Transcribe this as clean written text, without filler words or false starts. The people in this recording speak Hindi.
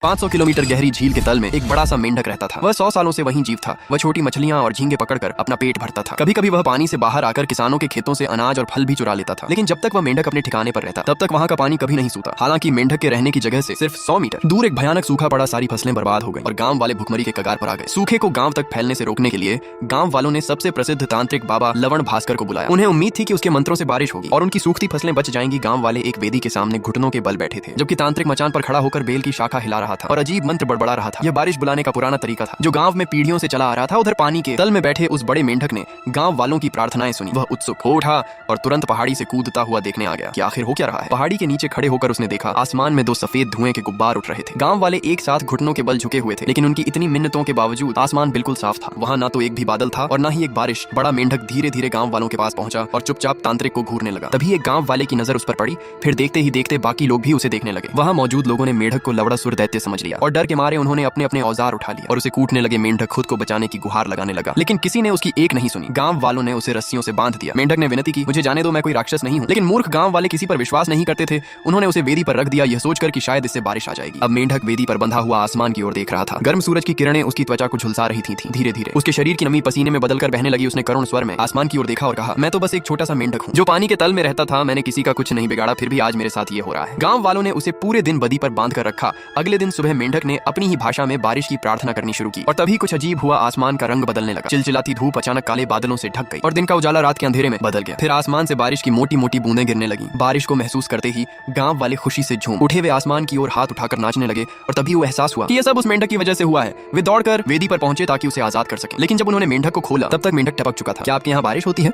500 किलोमीटर गहरी झील के तल में एक बड़ा सा मेंढक रहता था। वह 100 सालों से वहीं जीव था। वह छोटी मछलियां और झींगे पकड़कर अपना पेट भरता था। कभी कभी वह पानी से बाहर आकर किसानों के खेतों से अनाज और फल भी चुरा लेता था। लेकिन जब तक वह मेंढक अपने ठिकाने पर रहता तब तक वहाँ का पानी कभी नहीं सूता। हालांकि मेंढक के रहने की जगह से सिर्फ 100 मीटर दूर एक भयानक सूखा पड़ा, सारी फसलें बर्बाद हो गई और गांव वाले भुखमरी के कगार पर आ गए। सूखे को गांव तक फैलने से रोकने के लिए गांव वालों ने सबसे प्रसिद्ध तांत्रिक बाबा लवण भास्कर को बुलाया। उन्हें उम्मीद थी कि उसके मंत्रों से बारिश होगी और उनकी सूखती फसलें बच जाएंगी। गांव वाले एक वेदी के सामने घुटनों के बल बैठे थे, जबकि तांत्रिक मचान पर खड़ा होकर बेल की शाखा हिला रहा था और अजीब मंत्र बड़बड़ा रहा था। यह बारिश बुलाने का पुराना तरीका था जो गांव में पीढ़ियों से चला आ रहा था। उधर पानी के तल में बैठे उस बड़े मेंढक ने गांव वालों की प्रार्थनाएं सुनी। वह उत्सुक हो उठा और तुरंत पहाड़ी से कूदता हुआ देखने आ गया कि आखिर हो क्या रहा है। पहाड़ी के नीचे खड़े होकर उसने देखा आसमान में 2 सफेद धुएं के गुब्बार उठ रहे थे। गांव वाले एक साथ घुटनों के बल झुके हुए थे, लेकिन उनकी इतनी मिन्नतों के बावजूद आसमान बिल्कुल साफ था। वहां ना तो एक भी बादल था और ना ही एक बारिश। बड़ा मेंढक धीरे धीरे गांव वालों के पास पहुंचा और चुपचाप तांत्रिक को घूरने लगा। तभी एक गांव वाले की नजर उस पर पड़ी। फिर देखते ही देखते बाकी लोग भी उसे देखने लगे। वहां मौजूद लोगों ने मेंढक को लवड़ासुर दैत्य समझ लिया और डर के मारे उन्होंने अपने अपने औजार उठा लिया और उसे कूटने लगे। मेंढक खुद को बचाने की गुहार लगाने लगा, लेकिन किसी ने उसकी एक नहीं सुनी। गांव वालों ने उसे रस्सियों से बांध दिया। मेंढक ने विनती की, मुझे जाने दो, मैं कोई राक्षस नहीं हूं। लेकिन मूर्ख गांव वाले किसी पर विश्वास नहीं करते थे। उन्होंने उसे वेदी पर रख दिया, यह सोचकर कि शायद इससे बारिश आ जाएगी। अब मेंढक वेदी पर बंधा हुआ आसमान की ओर देख रहा था। गर्म सूरज की किरणें उसकी त्वचा को झुलसा रही थी। धीरे धीरे उसके शरीर की नमी पसीने में बदलकर बहने लगी। उसने करुण स्वर में आसमान की ओर देखा और कहा, मैं तो बस एक छोटा सा मेंढक हूँ जो पानी के तल में रहता था। मैंने किसी का कुछ नहीं बिगाड़ा, फिर भी आज मेरे साथ ये हो रहा है। गांव वालों ने उसे पूरे दिन बदी पर बांध कर रखा। अगले दिन सुबह मेंढक ने अपनी ही भाषा में बारिश की प्रार्थना करनी शुरू की और तभी कुछ अजीब हुआ। आसमान का रंग बदलने लगा। चिलचिलाती धूप अचानक काले बादलों से ढक गई और दिन का उजाला रात के अंधेरे में बदल गया। फिर आसमान से बारिश की मोटी मोटी बूंदें गिरने लगी। बारिश को महसूस करते ही गांव वाले खुशी से झूम उठे। वे आसमान की ओर हाथ उठाकर नाचने लगे और तभी वो एहसास हुआ कि यह सब उस मेंढक की वजह से हुआ है। वे दौड़कर वेदी पर पहुंचे ताकि उसे आजाद कर सके, लेकिन जब उन्होंने मेंढक को खोला तब तक मेंढक टपक चुका था। क्या आपके यहाँ बारिश होती है?